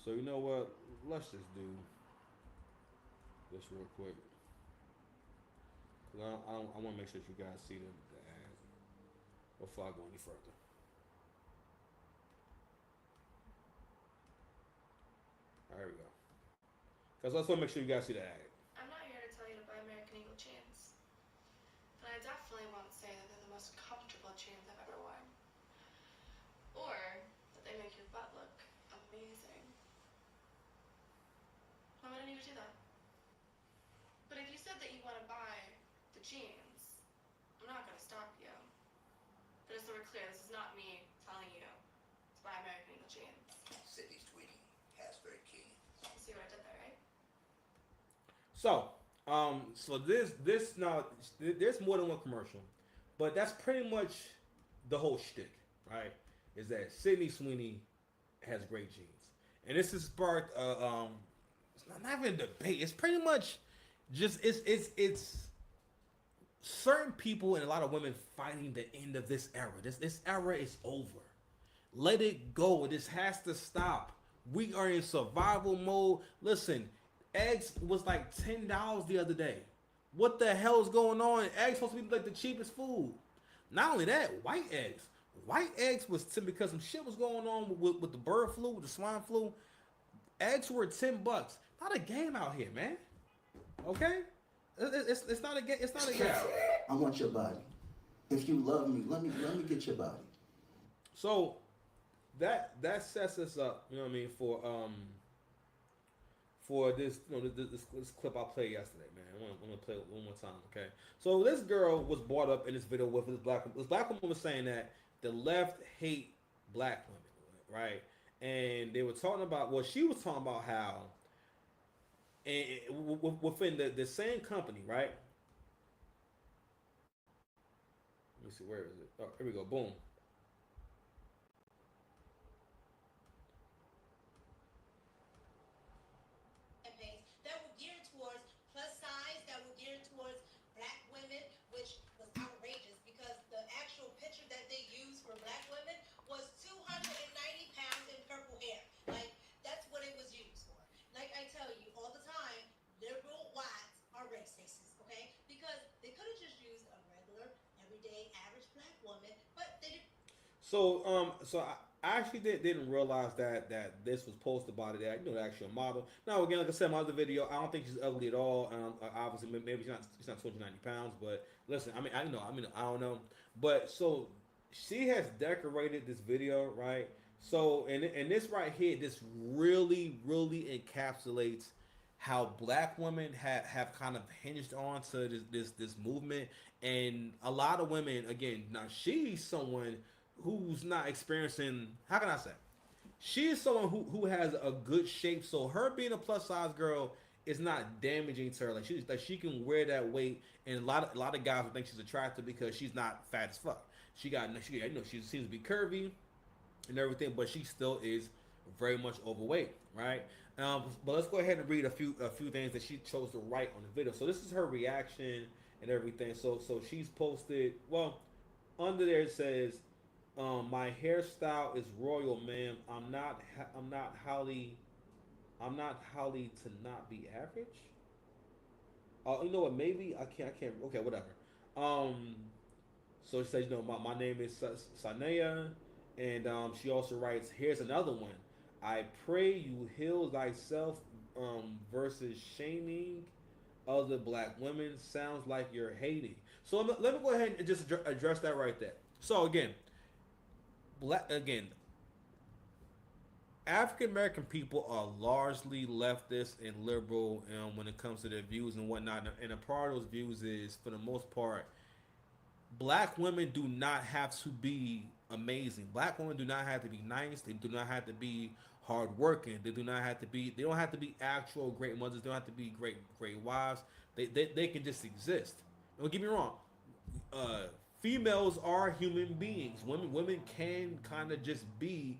So you know what? Let's just do this real quick. 'Cause I want to make sure you guys see the ad before I go any further. There we go. Because I just want to make sure you guys see the ad. I'm not here to tell you to buy American Eagle jeans, but I definitely won't say that they're the most comfortable jeans I've ever worn, or that they make your butt look amazing. I'm gonna need to do that. But if you said that you want to buy the jeans, I'm not gonna stop you. But just so we're clear, this is not me telling you to buy American Eagle jeans. Sydney Sweeney, Hasbury King. You see what I did there, right? So this now there's more than one commercial, but that's pretty much the whole shtick, right? Is that Sydney Sweeney has great jeans, and this has sparked it's not even a debate. It's pretty much just it's certain people and a lot of women fighting the end of this era. This era is over. Let it go. This has to stop. We are in survival mode. Listen, eggs was like $10 the other day. What the hell is going on? Eggs supposed to be like the cheapest food. Not only that, white eggs. White eggs was 10 because some shit was going on with the bird flu, with the swine flu. Eggs were $10. Not a game out here, man. Okay? It's not a game. It's not a game. I want your body. If you love me, let me get your body. So that sets us up, you know what I mean, for this, you know, this clip I played yesterday, man. I'm gonna play it one more time, okay? So this girl was brought up in this video with this black woman. This black woman was saying that the left hate black women, right? And they were talking about, well, she was talking about how, and within the same company, right? Let me see, where is it? Oh, here we go. Boom. Campaigns that were geared towards plus size, that were geared towards black women, which was outrageous because the actual picture that they used for black women was 290 pounds in purple hair. Like, that's what it was used for. Like I tell you all the time, liberal whites are racist, okay? Because they could have just used a regular, everyday, average black woman, but they did. So I actually didn't realize that this was posted by the actual model. Now again, like I said in my other video, I don't think she's ugly at all. Obviously, maybe she's not 290 pounds, but listen, I don't know. But so she has decorated this video, right? So and this right here, this really encapsulates how black women have kind of hinged on to this movement, and a lot of women, again, now she's someone who's not experiencing, how can I say, she is someone who has a good shape, so her being a plus size girl is not damaging to her. Like she can wear that weight, and a lot of guys would think she's attractive because she's not fat as fuck. She seems to be curvy and everything, but she still is very much overweight, right? But let's go ahead and read a few things that she chose to write on the video. So this is her reaction and everything. So she's posted, well, under there it says, my hairstyle is royal, ma'am. I'm not Holly to not be average. You know what? Maybe I can't. Okay, whatever. So she says, my name is Sanaya, and she also writes, here's another one. I pray you heal thyself versus shaming other black women. Sounds like you're hating. So let me go ahead and just address that right there. So again, African American people are largely leftist and liberal when it comes to their views and whatnot. And a part of those views is, for the most part, black women do not have to be amazing. Black women do not have to be nice. They do not have to be hardworking. They don't have to be actual great mothers. They don't have to be great wives. They can just exist. Don't get me wrong. Females are human beings. Women can kind of just be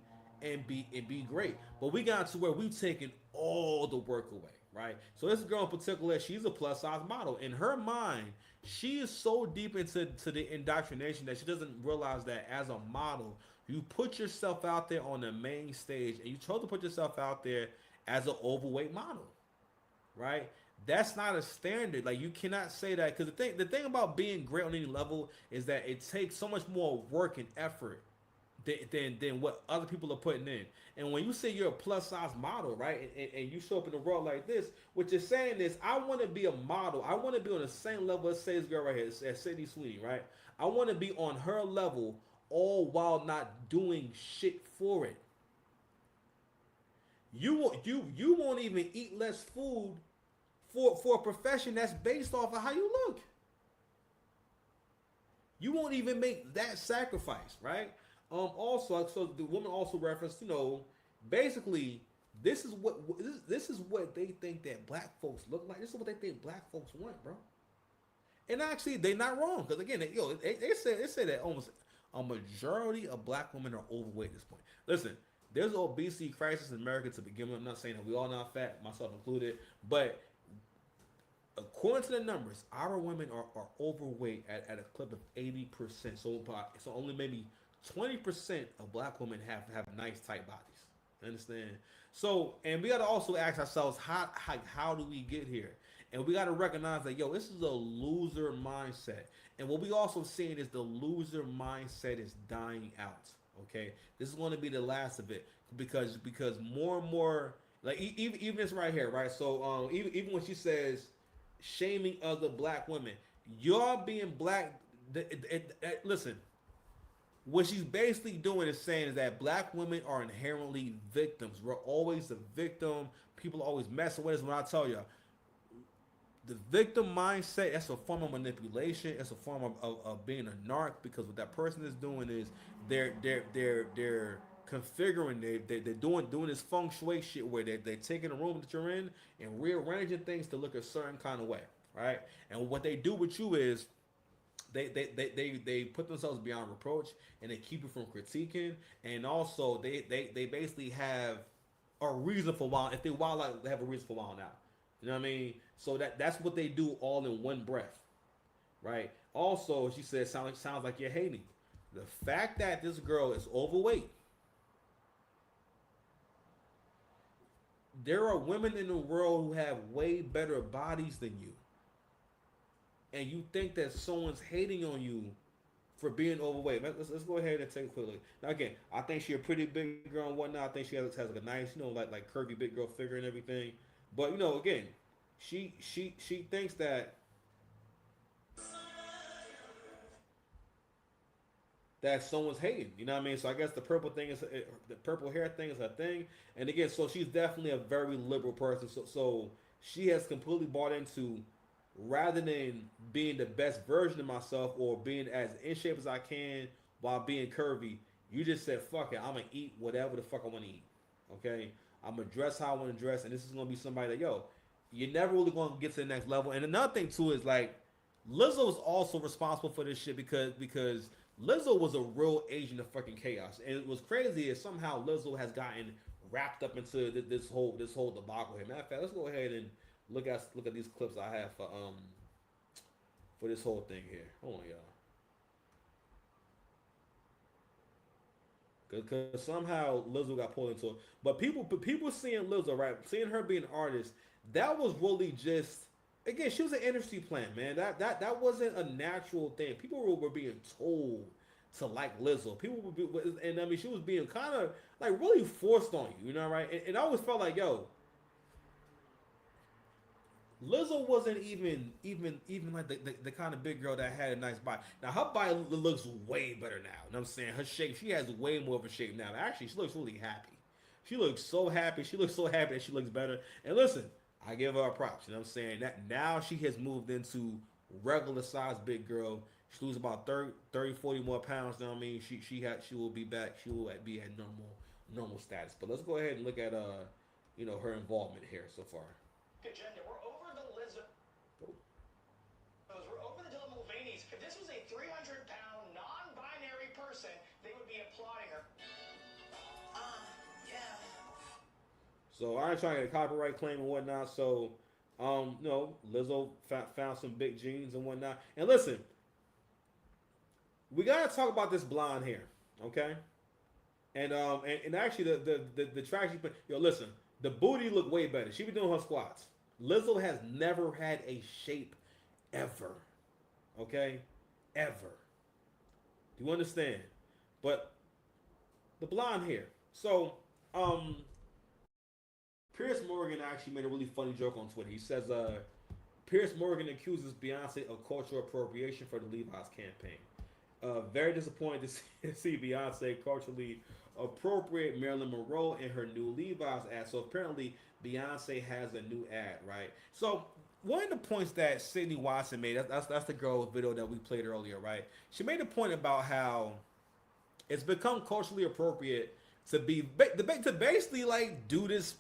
great. But we got to where we've taken all the work away, right? So this girl in particular, she's a plus size model. In her mind, she is so deep into the indoctrination that she doesn't realize that as a model, you put yourself out there on the main stage, and you chose to put yourself out there as an overweight model, right? That's not a standard. Like, you cannot say that, because the thing about being great on any level is that it takes so much more work and effort than what other people are putting in. And when you say you're a plus size model, right, and you show up in the world like this, what you're saying is, I want to be a model. I want to be on the same level as this girl right here, as Sydney Sweeney, right? I want to be on her level, all while not doing shit for it. You won't even eat less food for a profession that's based off of how you look. You won't even make that sacrifice, right? Also, so the woman also referenced, basically, this is what they think that black folks look like. This is what they think black folks want, bro. And actually, they're not wrong, because again, they say that almost a majority of black women are overweight at this point. Listen, there's an obesity crisis in America to begin with. I'm not saying that we all not fat, myself included, but according to the numbers, our women are overweight at a clip of 80%. So only maybe 20% of black women have nice tight bodies. Understand? So, and we got to also ask ourselves, how do we get here? And we got to recognize that, this is a loser mindset. And what we also seeing is the loser mindset is dying out. Okay, this is going to be the last of it, because more and more, like even this right here, right? So even when she says shaming other black women, y'all being black, listen, what she's basically doing is saying is that black women are inherently victims. We're always a victim. People are always messing with us. When I tell you, the victim mindset, that's a form of manipulation. It's a form of being a narc, because what that person is doing is they're configuring, they're doing this feng shui shit where they're taking the room that you're in and rearranging things to look a certain kind of way, right? And what they do with you is they put themselves beyond reproach, and they keep you from critiquing, and also they basically have a reason for wild. If they wild out, they have a reason for wild out. You know what I mean? So that's what they do all in one breath, right? Also, she said, sounds like you're hating. The fact that this girl is overweight, there are women in the world who have way better bodies than you, and you think that someone's hating on you for being overweight. Let's go ahead and take a quick look. Now again, I think she's a pretty big girl and whatnot. I think she has like a nice, like curvy big girl figure and everything. But again, she thinks that someone's hating. You know what I mean? So I guess the purple hair thing is her thing. And again, so she's definitely a very liberal person. So she has completely bought into, rather than being the best version of myself or being as in shape as I can while being curvy, you just said, fuck it, I'm going to eat whatever the fuck I want to eat. Okay? I'm going to dress how I want to dress, and this is going to be somebody that, you're never really going to get to the next level. And another thing, too, is, like, Lizzo was also responsible for this shit because Lizzo was a real agent of fucking chaos. And it was crazy is somehow Lizzo has gotten wrapped up into this whole debacle here. Matter of fact, let's go ahead and look at these clips I have for this whole thing here. Hold on, y'all. Because somehow Lizzo got pulled into it. But people seeing Lizzo, right? Seeing her being an artist, that was really just, again, she was an industry plant, man. That wasn't a natural thing. People were being told to like Lizzo. People would be, and I mean, she was being kind of like really forced on you, right? And I always felt like, Lizzo wasn't even like the kind of big girl that had a nice body. Now her body looks way better now. You know what I'm saying? Her shape, she has way more of a shape now. Actually, she looks really happy. She looks so happy. She looks so happy that she looks better. And listen, I give her props. You know what I'm saying? That now she has moved into regular size big girl. She loses about 30, 40 more pounds. You know what I mean? She will be back. She will be at normal status. But let's go ahead and look at her involvement here so far. Agenda. We're over the Lizzo. We're over the Dylan Mulvaney's. If this was a 300-pound non-binary person, they would be applauding her. Yeah. So I ain't trying to get a copyright claim and whatnot. So, Lizzo found some big jeans and whatnot. And listen, we gotta talk about this blonde hair, okay? And actually the track she put, listen, the booty look way better. She be doing her squats. Lizzo has never had a shape ever, okay, ever. Do you understand? But the blonde hair. So, Pierce Morgan actually made a really funny joke on Twitter. He says, Pierce Morgan accuses Beyonce of cultural appropriation for the Levi's campaign. Very disappointed to see Beyonce culturally appropriate Marilyn Monroe in her new Levi's ad. So apparently Beyonce has a new ad, right? So one of the points that Sydney Watson made, that's the girl video that we played earlier, right? She made a point about how it's become culturally appropriate to basically like do this,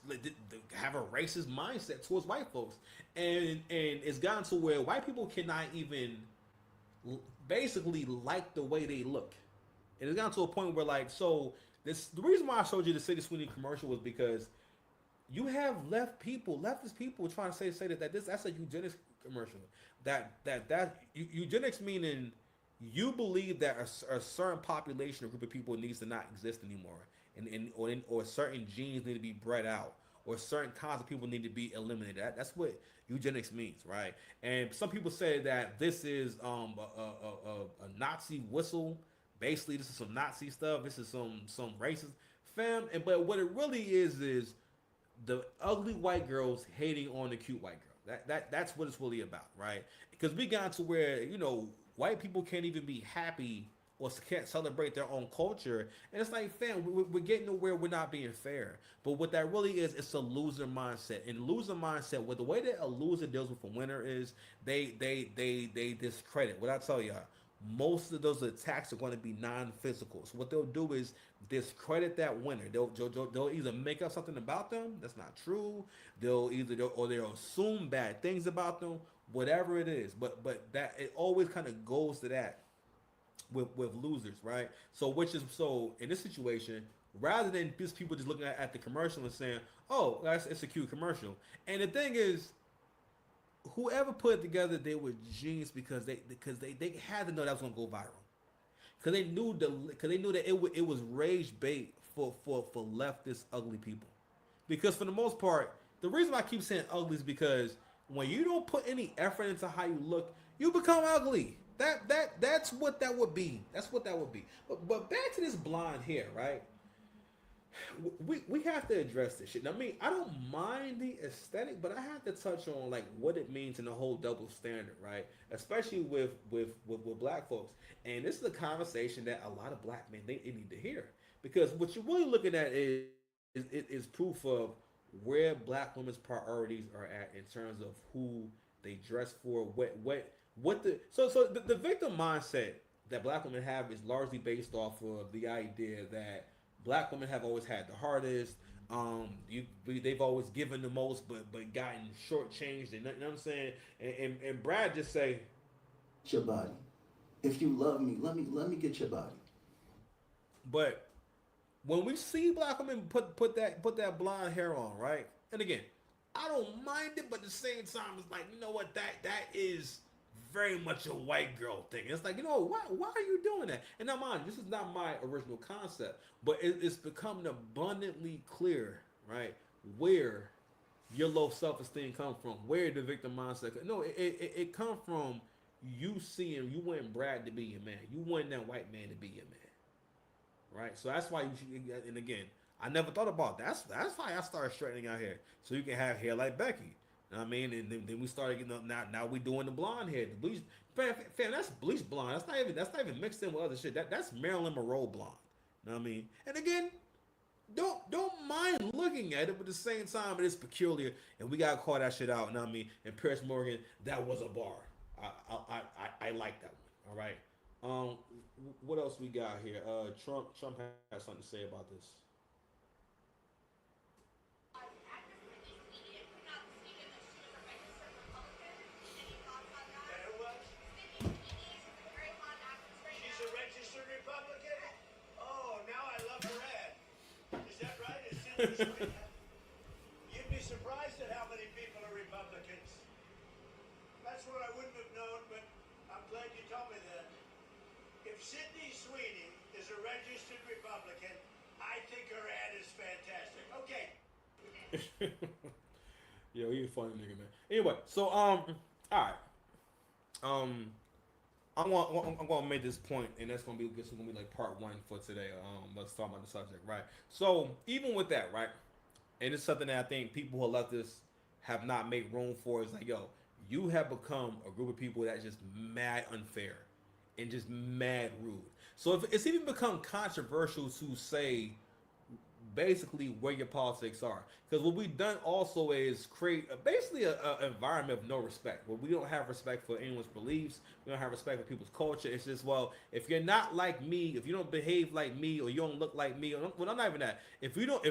have a racist mindset towards white folks, and it's gotten to where white people cannot even basically like the way they look. And it's gotten to a point where like, so the reason why I showed you the City Sweeney commercial was because you have leftist people trying to say that's a eugenics commercial. That eugenics meaning you believe that a certain population or group of people needs to not exist anymore, or certain genes need to be bred out, or certain kinds of people need to be eliminated. That's what eugenics means, right? And some people say that this is a Nazi whistle. Basically, this is some Nazi stuff. This is some racist fam. But what it really is the ugly white girls hating on the cute white girl. That's what it's really about, right? Because we got to where white people can't even be happy or can't celebrate their own culture, and it's like, fam, we're getting to where we're not being fair. But what that really is, it's a loser mindset. And loser mindset, with the way that a loser deals with a winner is, they discredit. What I tell y'all, most of those attacks are going to be non-physical. So what they'll do is discredit that winner. They'll either make up something about them that's not true. They'll assume bad things about them. Whatever it is, but that it always kind of goes to that with losers, right? So in this situation, rather than just people just looking at the commercial and saying, "Oh, it's a cute commercial," and the thing is, whoever put it together, they were genius because they had to know that was gonna go viral, because they knew that it was rage bait for leftist ugly people, because for the most part, the reason why I keep saying ugly is because when you don't put any effort into how you look, you become ugly. That's what that would be. That's what that would be. But back to this blonde hair, right? We have to address this shit. Now, I don't mind the aesthetic, but I have to touch on like what it means in the whole double standard, right? Especially with black folks. And this is a conversation that a lot of black men they need to hear, because what you're really looking at is proof of where black women's priorities are at in terms of who they dress for, the victim mindset that black women have is largely based off of the idea that black women have always had the hardest. They've always given the most, but gotten shortchanged. And you know what I'm saying? And Brad just say, "Your body. If you love me, let me get your body." But when we see black women put that blonde hair on, right? And again, I don't mind it, but at the same time, it's like, you know what? That is very much a white girl thing. It's like, why are you doing that? And now, mind, this is not my original concept, but it's becoming abundantly clear, right, where your low self-esteem comes from, where the victim mindset. No, it comes from you wanting Brad to be your man. You want that white man to be your man. Right, so that's why you should. And again, I never thought about that. That's why I started straightening out hair, so you can have hair like Becky. You know what I mean? And then we started getting up. Now we doing the blonde hair, the bleach. Fam, that's bleach blonde. That's not even mixed in with other shit. That's Marilyn Monroe blonde. You know what I mean? And again, don't mind looking at it, but at the same time, it is peculiar, and we gotta call that shit out. You know what I mean? And Pierce Morgan, that was a bar. I like that one. All right. What else we got here? Trump has something to say about this. She's a registered Republican? Oh, now I love her ad. Is that right? Is Sydney Sweeney? surprised at how many people are Republicans. That's what I wouldn't have known, but I'm glad you told me that. If Sydney Sweeney is a registered Republican, I think her ad is fantastic. Okay. Yo, you a funny nigga, man. Anyway, so all right. I'm gonna make this point, and that's gonna be like part one for today. Let's talk about the subject, right? So even with that, right, and it's something that I think people who left this have not made room for. Is like, yo, you have become a group of people that's just mad unfair and just mad rude. So if it's even become controversial to say basically where your politics are, because what we've done also is create basically an environment of no respect, where we don't have respect for anyone's beliefs, we don't have respect for people's culture. It's just, well, if you're not like me, if you don't behave like me, or you don't look like me, or, well, not even that, if you don't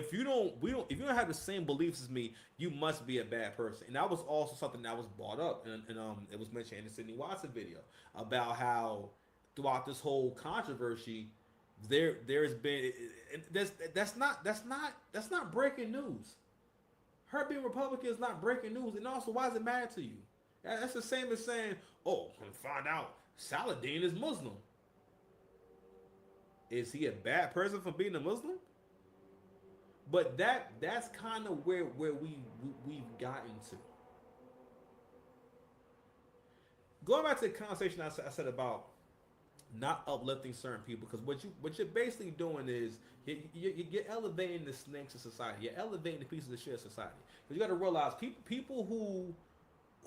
have the same beliefs as me, you must be a bad person. And that was also something that was brought up, and it was mentioned in the Sydney Watson video about how throughout this whole controversy, there's been that's not breaking news. Her being Republican is not breaking news. And also, why does it matter to you? That's the same as saying, oh, find out Saladin is Muslim. Is he a bad person for being a Muslim? But that's kind of where we've gotten to. Going back to the conversation I said about not uplifting certain people, because what you're basically doing is you're elevating the snakes of society. You're elevating the pieces of shit of society. Because you got to realize people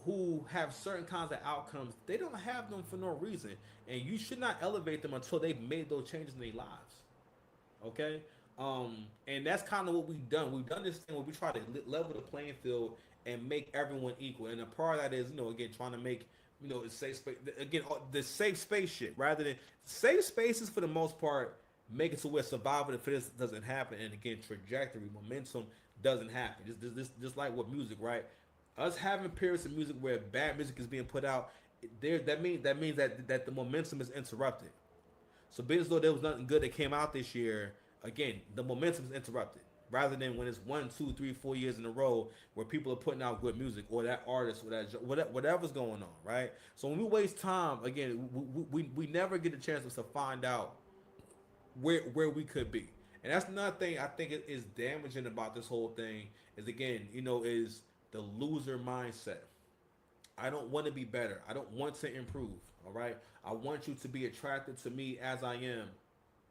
who have certain kinds of outcomes, they don't have them for no reason, and you should not elevate them until they've made those changes in their lives. Okay, and that's kind of what we've done. We've done this thing where we try to level the playing field and make everyone equal. And a part of that is, again, trying to make safe space. Again, the safe space shit, rather than safe spaces for the most part, make it to where survival of fittest doesn't happen, and again, trajectory, momentum doesn't happen. Just like with music, right? Us having periods of music where bad music is being put out, that means that the momentum is interrupted. So, being as though there was nothing good that came out this year, again, the momentum is interrupted. Rather than when it's 1, 2, 3, 4 years in a row where people are putting out good music, or that artist, or that whatever's going on, right? So when we waste time, again, we never get a chance to find out where we could be. And that's another thing I think is damaging about this whole thing is, again, is the loser mindset. I don't want to be better. I don't want to improve. All right. I want you to be attracted to me as I am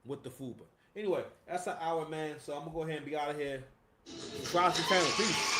with the FUBA. Anyway, that's an hour, man. So I'm gonna go ahead and be out of here. Subscribe to the channel. Peace.